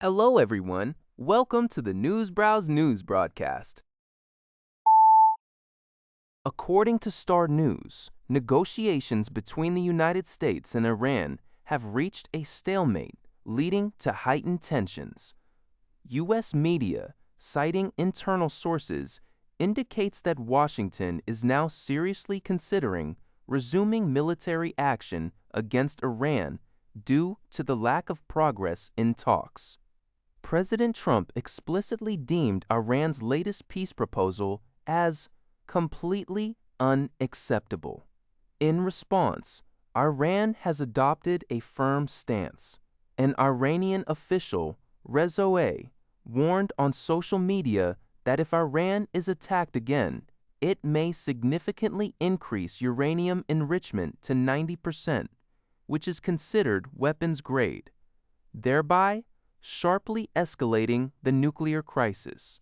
Hello, everyone. Welcome to the Newsbrowse News broadcast. According to Star News, negotiations between the United States and Iran have reached a stalemate, leading to heightened tensions. U.S. media, citing internal sources, indicates that Washington is now seriously considering resuming military action against Iran due to the lack of progress in talks. President Trump explicitly deemed Iran's latest peace proposal as completely unacceptable. In response, Iran has adopted a firm stance. An Iranian official, Rezoe, warned on social media that if Iran is attacked again, it may significantly increase uranium enrichment to 90%, which is considered weapons grade, thereby sharply escalating the nuclear crisis.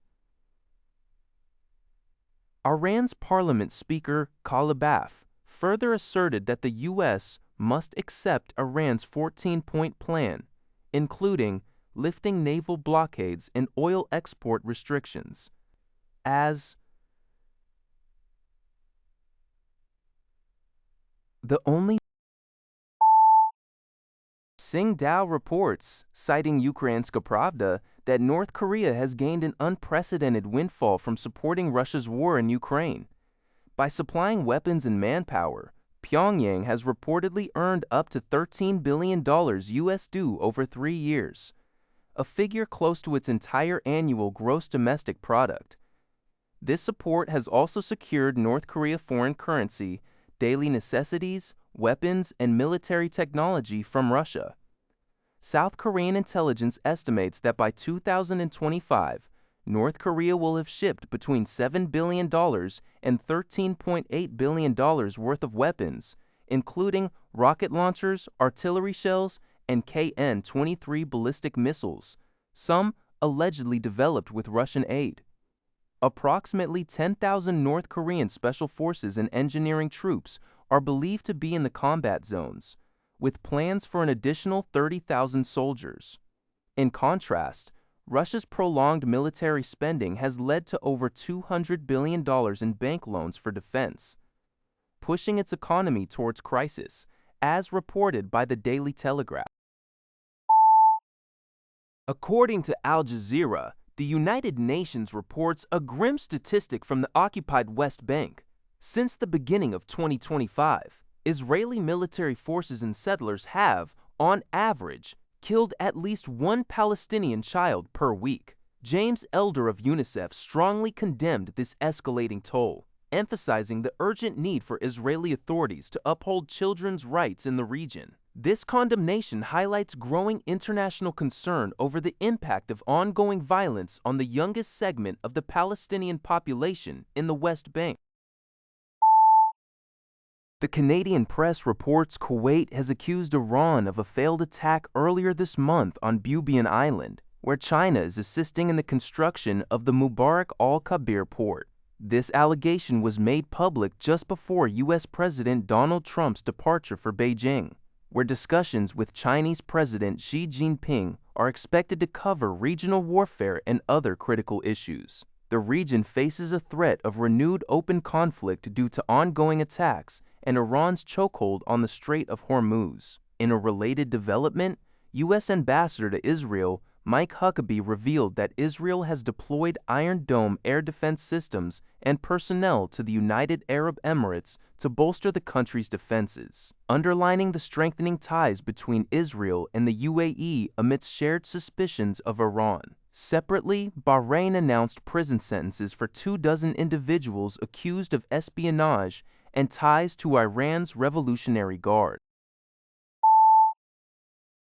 Iran's parliament speaker, Kalibaf, further asserted that the U.S. must accept Iran's 14-point plan, including lifting naval blockades and oil export restrictions, as the only. Singdao reports, citing Ukrainska Pravda, that North Korea has gained an unprecedented windfall from supporting Russia's war in Ukraine. By supplying weapons and manpower, Pyongyang has reportedly earned up to $13 billion US due over 3 years, a figure close to its entire annual gross domestic product. This support has also secured North Korea foreign currency, daily necessities, weapons, and military technology from Russia. South Korean intelligence estimates that by 2025, North Korea will have shipped between $7 billion and $13.8 billion worth of weapons, including rocket launchers, artillery shells, and KN-23 ballistic missiles, some allegedly developed with Russian aid. Approximately 10,000 North Korean special forces and engineering troops are believed to be in the combat zones, with plans for an additional 30,000 soldiers. In contrast, Russia's prolonged military spending has led to over $200 billion in bank loans for defense, pushing its economy towards crisis, as reported by the Daily Telegraph. According to Al Jazeera, the United Nations reports a grim statistic from the occupied West Bank. Since the beginning of 2025, Israeli military forces and settlers have, on average, killed at least one Palestinian child per week. James Elder of UNICEF strongly condemned this escalating toll, emphasizing the urgent need for Israeli authorities to uphold children's rights in the region. This condemnation highlights growing international concern over the impact of ongoing violence on the youngest segment of the Palestinian population in the West Bank. The Canadian press reports Kuwait has accused Iran of a failed attack earlier this month on Bubian Island, where China is assisting in the construction of the Mubarak al-Kabir port. This allegation was made public just before U.S. President Donald Trump's departure for Beijing, where discussions with Chinese President Xi Jinping are expected to cover regional warfare and other critical issues. The region faces a threat of renewed open conflict due to ongoing attacks and Iran's chokehold on the Strait of Hormuz. In a related development, U.S. Ambassador to Israel Mike Huckabee revealed that Israel has deployed Iron Dome air defense systems and personnel to the United Arab Emirates to bolster the country's defenses, underlining the strengthening ties between Israel and the UAE amidst shared suspicions of Iran. Separately, Bahrain announced prison sentences for 24 individuals accused of espionage and ties to Iran's Revolutionary Guard.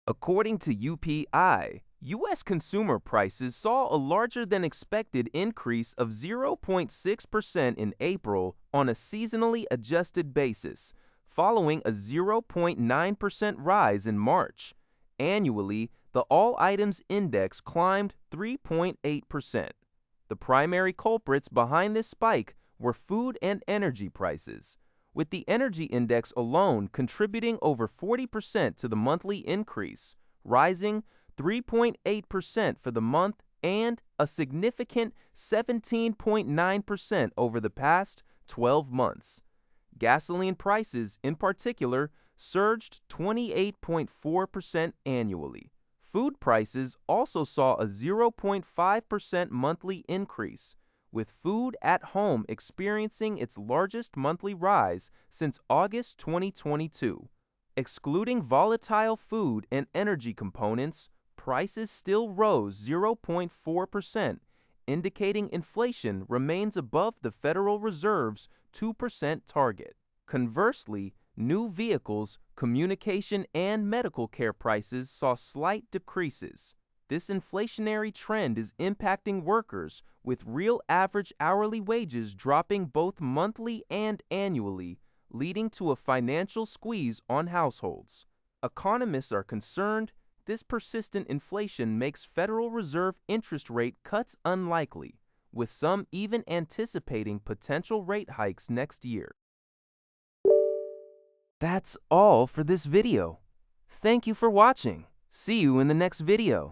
According to UPI, U.S. consumer prices saw a larger-than-expected increase of 0.6% in April on a seasonally adjusted basis, following a 0.9% rise in March. Annually, the all-items index climbed 3.8%. The primary culprits behind this spike were food and energy prices, with the energy index alone contributing over 40% to the monthly increase, rising 3.8% for the month and a significant 17.9% over the past 12 months. Gasoline prices, in particular, surged 28.4% annually. Food prices also saw a 0.5% monthly increase, with food at home experiencing its largest monthly rise since August 2022. Excluding volatile food and energy components, prices still rose 0.4%, indicating inflation remains above the Federal Reserve's 2% target. Conversely, new vehicles, communication, and medical care prices saw slight decreases. This inflationary trend is impacting workers, with real average hourly wages dropping both monthly and annually, leading to a financial squeeze on households. Economists are concerned this persistent inflation makes Federal Reserve interest rate cuts unlikely, with some even anticipating potential rate hikes next year. That's all for this video. Thank you for watching. See you in the next video.